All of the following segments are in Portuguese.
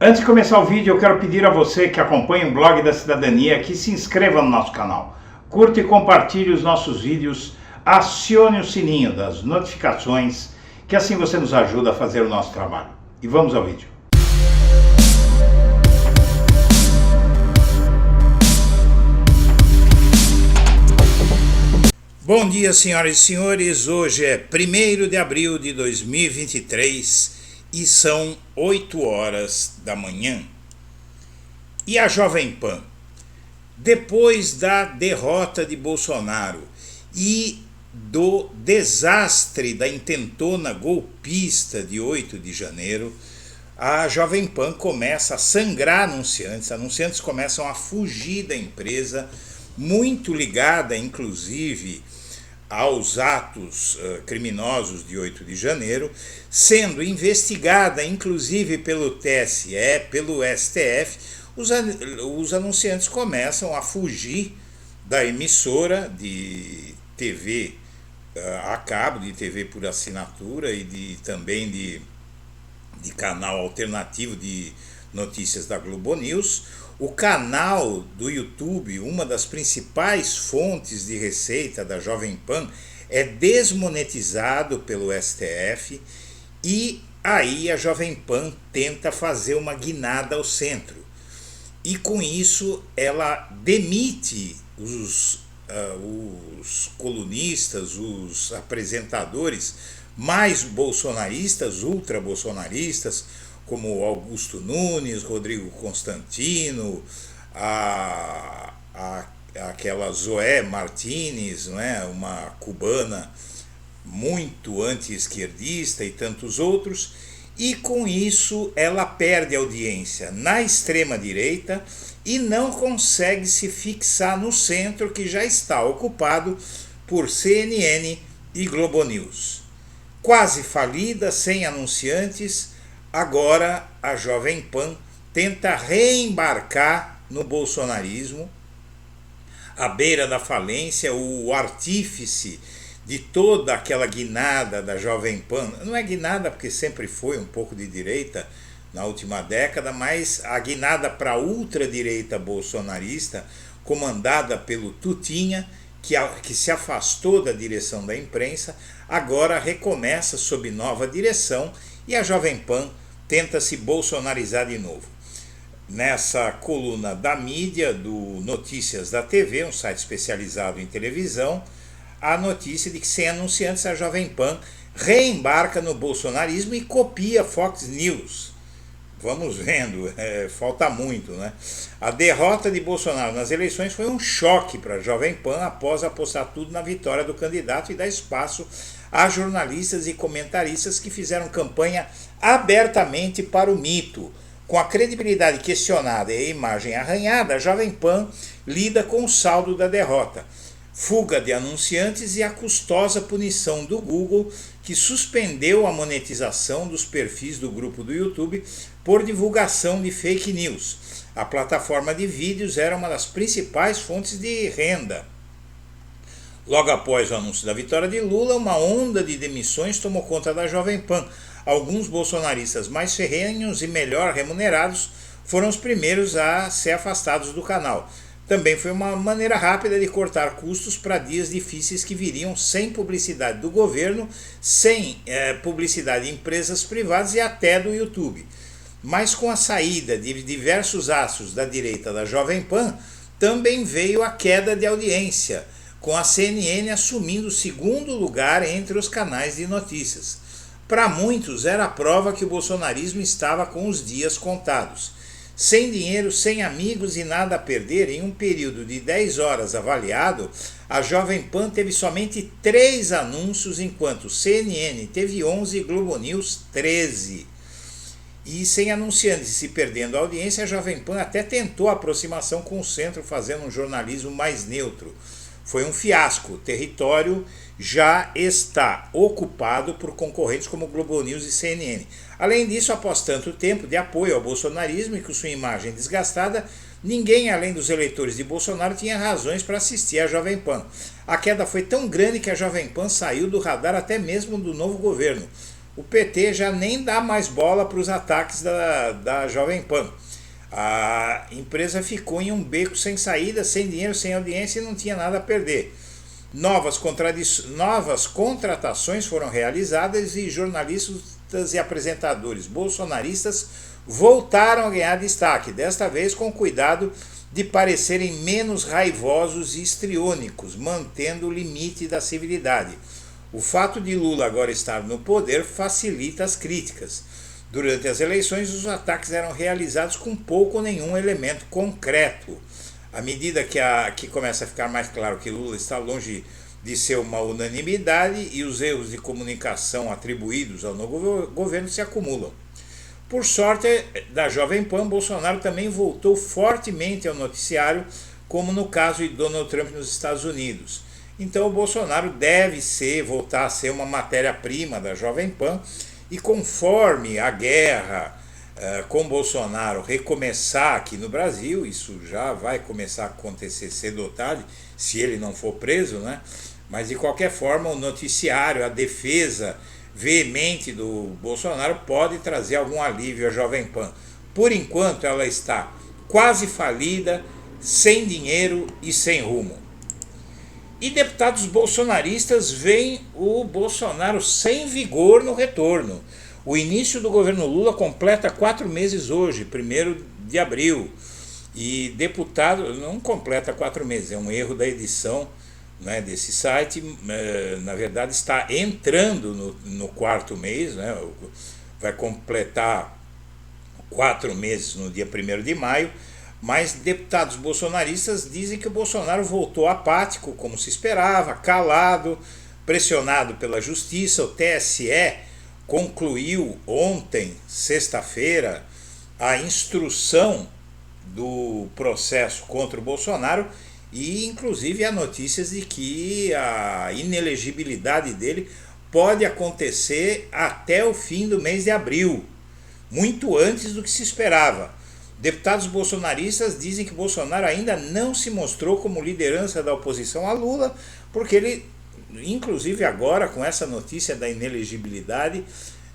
Antes de começar o vídeo, eu quero pedir a você que acompanha o Blog da Cidadania que se inscreva no nosso canal, curta e compartilhe os nossos vídeos, acione o sininho das notificações, que assim você nos ajuda a fazer o nosso trabalho. E vamos ao vídeo. Bom dia, senhoras e senhores. Hoje é 1º de abril de 2023 e são 8 horas da manhã. E a Jovem Pan, depois da derrota de Bolsonaro e do desastre da intentona golpista de 8 de janeiro, a Jovem Pan começa a sangrar anunciantes começam a fugir da empresa, muito ligada inclusive aos atos criminosos de 8 de janeiro, sendo investigada inclusive pelo TSE, pelo STF. Os anunciantes começam a fugir da emissora de TV a cabo, de TV por assinatura e também de canal alternativo de notícias da Globo News. O canal do YouTube, uma das principais fontes de receita da Jovem Pan, é desmonetizado pelo STF e aí a Jovem Pan tenta fazer uma guinada ao centro. E com isso ela demite os colunistas, os apresentadores mais bolsonaristas, ultra-bolsonaristas, como Augusto Nunes, Rodrigo Constantino, aquela Zoé Martínez, né, uma cubana muito anti-esquerdista e tantos outros, e com isso ela perde audiência na extrema-direita e não consegue se fixar no centro, que já está ocupado por CNN e Globo News. Quase falida, sem anunciantes, agora a Jovem Pan tenta reembarcar no bolsonarismo, à beira da falência. O artífice de toda aquela guinada da Jovem Pan, não é guinada porque sempre foi um pouco de direita na última década, mas a guinada para a ultradireita bolsonarista, comandada pelo Tutinha, que se afastou da direção da imprensa, agora recomeça sob nova direção e a Jovem Pan tenta se bolsonarizar de novo. Nessa coluna da mídia, do Notícias da TV, um site especializado em televisão, a notícia de que, sem anunciantes, a Jovem Pan reembarca no bolsonarismo e copia Fox News. Vamos vendo, falta muito, né? A derrota de Bolsonaro nas eleições foi um choque para a Jovem Pan após apostar tudo na vitória do candidato e dar espaço a jornalistas e comentaristas que fizeram campanha abertamente para o mito. Com a credibilidade questionada e a imagem arranhada, a Jovem Pan lida com o saldo da derrota. Fuga de anunciantes e a custosa punição do Google, que suspendeu a monetização dos perfis do grupo do YouTube por divulgação de fake news. A plataforma de vídeos era uma das principais fontes de renda. Logo após o anúncio da vitória de Lula, uma onda de demissões tomou conta da Jovem Pan. Alguns bolsonaristas mais ferrenhos e melhor remunerados foram os primeiros a ser afastados do canal. Também foi uma maneira rápida de cortar custos para dias difíceis que viriam sem publicidade do governo, sem publicidade de empresas privadas e até do YouTube. Mas com a saída de diversos astros da direita da Jovem Pan, também veio a queda de audiência, com a CNN assumindo o segundo lugar entre os canais de notícias. Para muitos era a prova que o bolsonarismo estava com os dias contados. Sem dinheiro, sem amigos e nada a perder, em um período de 10 horas avaliado, a Jovem Pan teve somente 3 anúncios, enquanto CNN teve 11 e Globo News 13. E sem anunciantes e se perdendo a audiência, a Jovem Pan até tentou a aproximação com o centro, fazendo um jornalismo mais neutro. Foi um fiasco. O território já está ocupado por concorrentes como Globo News e CNN. Além disso, após tanto tempo de apoio ao bolsonarismo e com sua imagem desgastada, ninguém além dos eleitores de Bolsonaro tinha razões para assistir à Jovem Pan. A queda foi tão grande que a Jovem Pan saiu do radar até mesmo do novo governo. o PT já nem dá mais bola para os ataques da Jovem Pan. A empresa ficou em um beco sem saída, sem dinheiro, sem audiência e não tinha nada a perder. Novas contratações foram realizadas e jornalistas e apresentadores bolsonaristas voltaram a ganhar destaque, desta vez com cuidado de parecerem menos raivosos e histriônicos, mantendo o limite da civilidade. O fato de Lula agora estar no poder facilita as críticas. Durante as eleições, os ataques eram realizados com pouco ou nenhum elemento concreto. À medida que começa a ficar mais claro que Lula está longe de ser uma unanimidade e os erros de comunicação atribuídos ao novo governo se acumulam. Por sorte da Jovem Pan, Bolsonaro também voltou fortemente ao noticiário, como no caso de Donald Trump nos Estados Unidos. Então o Bolsonaro deve voltar a ser uma matéria-prima da Jovem Pan, e conforme a guerra com Bolsonaro recomeçar aqui no Brasil, isso já vai começar a acontecer cedo ou tarde, se ele não for preso, né? Mas de qualquer forma o noticiário, a defesa veemente do Bolsonaro pode trazer algum alívio à Jovem Pan. Por enquanto ela está quase falida, sem dinheiro e sem rumo. E deputados bolsonaristas veem o Bolsonaro sem vigor no retorno. O início do governo Lula completa 4 meses hoje, 1º de abril. E deputado não completa 4 meses, é um erro da edição, né, desse site. Na verdade está entrando no 4º mês, né, vai completar 4 meses no dia 1º de maio. Mas deputados bolsonaristas dizem que o Bolsonaro voltou apático, como se esperava, calado, pressionado pela justiça. O TSE concluiu ontem, sexta-feira, a instrução do processo contra o Bolsonaro e inclusive há notícias de que a inelegibilidade dele pode acontecer até o fim do mês de abril, muito antes do que se esperava. Deputados bolsonaristas dizem que Bolsonaro ainda não se mostrou como liderança da oposição a Lula, porque ele, inclusive agora com essa notícia da inelegibilidade,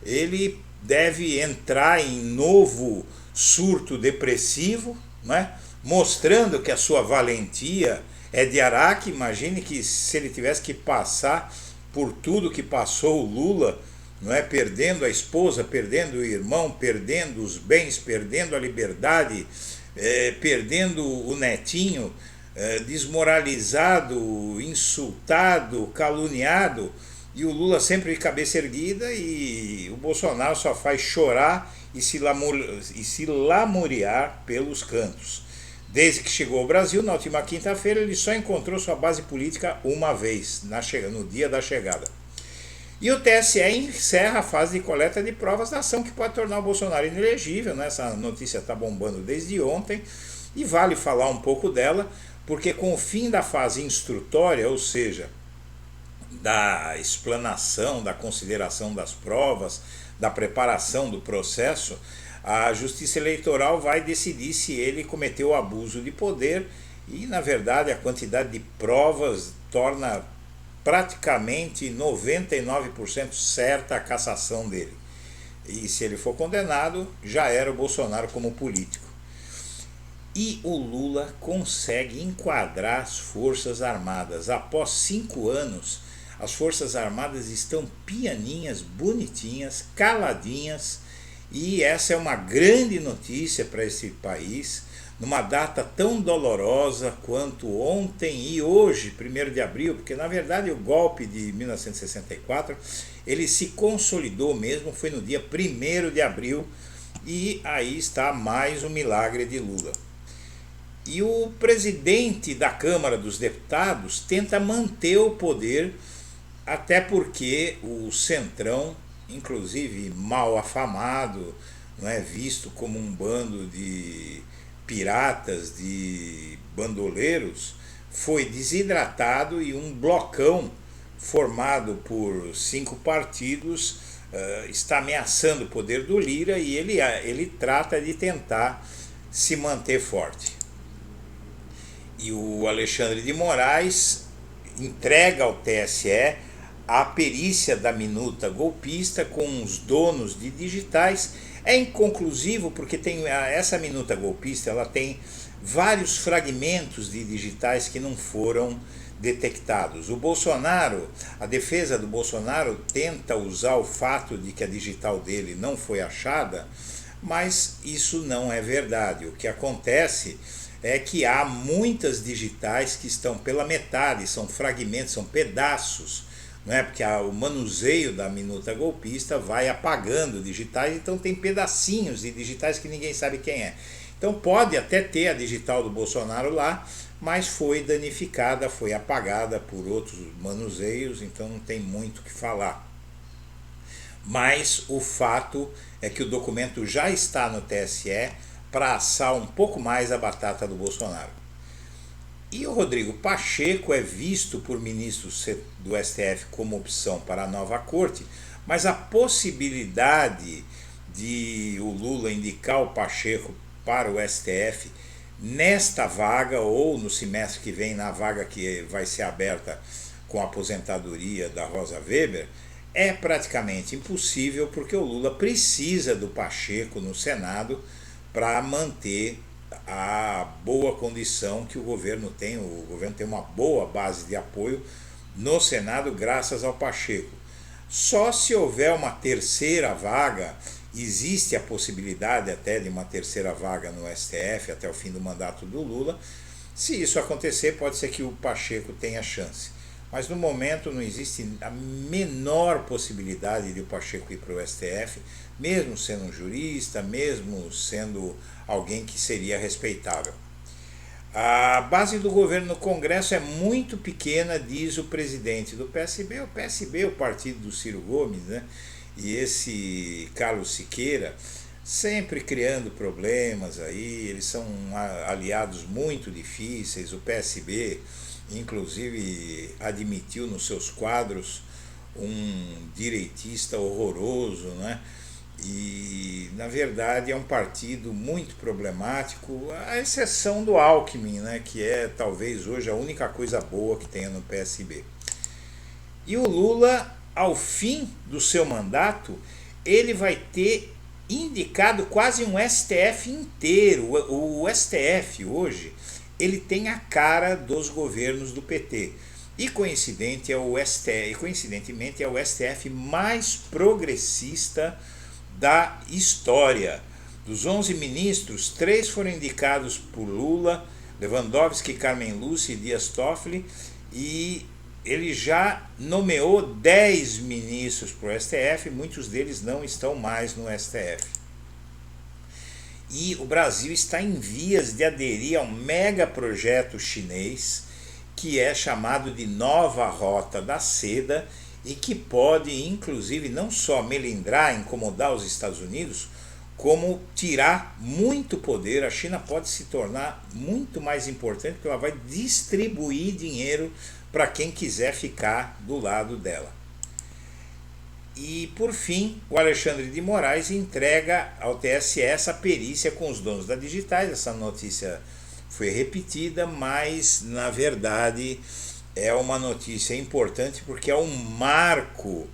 ele deve entrar em novo surto depressivo, né? Mostrando que a sua valentia é de Araque. Imagine que se ele tivesse que passar por tudo que passou o Lula, não é? Perdendo a esposa, perdendo o irmão, perdendo os bens, perdendo a liberdade, perdendo o netinho, desmoralizado, insultado, caluniado, e o Lula sempre de cabeça erguida, e o Bolsonaro só faz chorar e se lamuriar pelos cantos. Desde que chegou ao Brasil, na última quinta-feira, ele só encontrou sua base política uma vez, no dia da chegada. E o TSE encerra a fase de coleta de provas da ação que pode tornar o Bolsonaro inelegível, né? Essa notícia está bombando desde ontem e vale falar um pouco dela, porque com o fim da fase instrutória, ou seja, da explanação, da consideração das provas, da preparação do processo, a Justiça Eleitoral vai decidir se ele cometeu abuso de poder e, na verdade, a quantidade de provas torna praticamente 99% certa a cassação dele. E se ele for condenado, já era o Bolsonaro como político. E o Lula consegue enquadrar as Forças Armadas. Após 5 anos, as Forças Armadas estão pianinhas, bonitinhas, caladinhas, e essa é uma grande notícia para esse país, numa data tão dolorosa quanto ontem e hoje, 1º de abril, porque na verdade o golpe de 1964, ele se consolidou mesmo, foi no dia 1º de abril, e aí está mais um milagre de Lula. E o presidente da Câmara dos Deputados tenta manter o poder, até porque o Centrão, inclusive mal afamado, não é, visto como um bando de piratas, de bandoleiros, foi desidratado e um blocão formado por 5 partidos está ameaçando o poder do Lira, e ele trata de tentar se manter forte. E o Alexandre de Moraes entrega ao TSE a perícia da minuta golpista com os donos de digitais é inconclusivo porque essa minuta golpista ela tem vários fragmentos de digitais que não foram detectados. O Bolsonaro, a defesa do Bolsonaro tenta usar o fato de que a digital dele não foi achada, mas isso não é verdade. O que acontece é que há muitas digitais que estão pela metade, são fragmentos, são pedaços, não é? Porque o manuseio da minuta golpista vai apagando digitais, então tem pedacinhos de digitais que ninguém sabe quem é. Então pode até ter a digital do Bolsonaro lá, mas foi danificada, foi apagada por outros manuseios, então não tem muito o que falar. Mas o fato é que o documento já está no TSE para assar um pouco mais a batata do Bolsonaro. E o Rodrigo Pacheco é visto por ministros do STF como opção para a nova corte, mas a possibilidade de o Lula indicar o Pacheco para o STF nesta vaga ou no semestre que vem, na vaga que vai ser aberta com a aposentadoria da Rosa Weber, é praticamente impossível porque o Lula precisa do Pacheco no Senado para manter a boa condição que o governo tem. O governo tem uma boa base de apoio no Senado graças ao Pacheco. Só se houver uma terceira vaga, existe a possibilidade até de uma terceira vaga no STF até o fim do mandato do Lula. Se isso acontecer, pode ser que o Pacheco tenha chance. Mas no momento não existe a menor possibilidade de o Pacheco ir para o STF, mesmo sendo um jurista, mesmo sendo alguém que seria respeitável. A base do governo no Congresso é muito pequena, diz o presidente do PSB. O PSB é o partido do Ciro Gomes, né? E esse Carlos Siqueira, sempre criando problemas aí, eles são aliados muito difíceis. O PSB, inclusive, admitiu nos seus quadros um direitista horroroso, né? E, na verdade, é um partido muito problemático, à exceção do Alckmin, né? Que é talvez hoje a única coisa boa que tenha no PSB. E o Lula, ao fim do seu mandato, ele vai ter indicado quase um STF inteiro. O STF hoje, ele tem a cara dos governos do PT. E coincidentemente é o STF mais progressista da história. Dos 11 ministros, 3 foram indicados por Lula, Lewandowski, Carmen Lúcia e Dias Toffoli, e ele já nomeou 10 ministros para o STF, muitos deles não estão mais no STF. E o Brasil está em vias de aderir a um mega projeto chinês que é chamado de Nova Rota da Seda e que pode, inclusive, não só melindrar, incomodar os Estados Unidos, como tirar muito poder. A China pode se tornar muito mais importante porque ela vai distribuir dinheiro para quem quiser ficar do lado dela. E, por fim, o Alexandre de Moraes entrega ao TSE essa perícia com os donos da Digitais. Essa notícia foi repetida, mas, na verdade, é uma notícia importante porque é um marco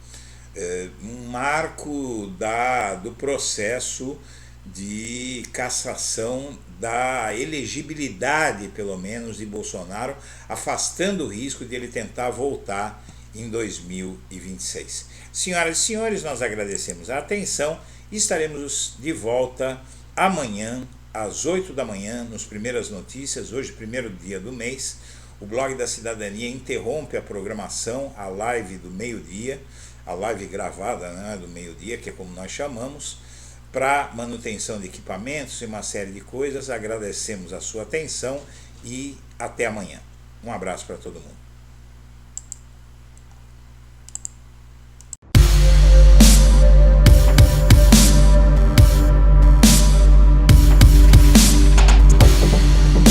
do processo de cassação da elegibilidade, pelo menos, de Bolsonaro, afastando o risco de ele tentar voltar em 2026. Senhoras e senhores, nós agradecemos a atenção e estaremos de volta amanhã às 8 da manhã nos Primeiras Notícias. Hoje, primeiro dia do mês, o Blog da Cidadania interrompe a programação, a live do meio-dia, a live gravada, né, do meio-dia, que é como nós chamamos, para manutenção de equipamentos e uma série de coisas. Agradecemos a sua atenção e até amanhã. Um abraço para todo mundo.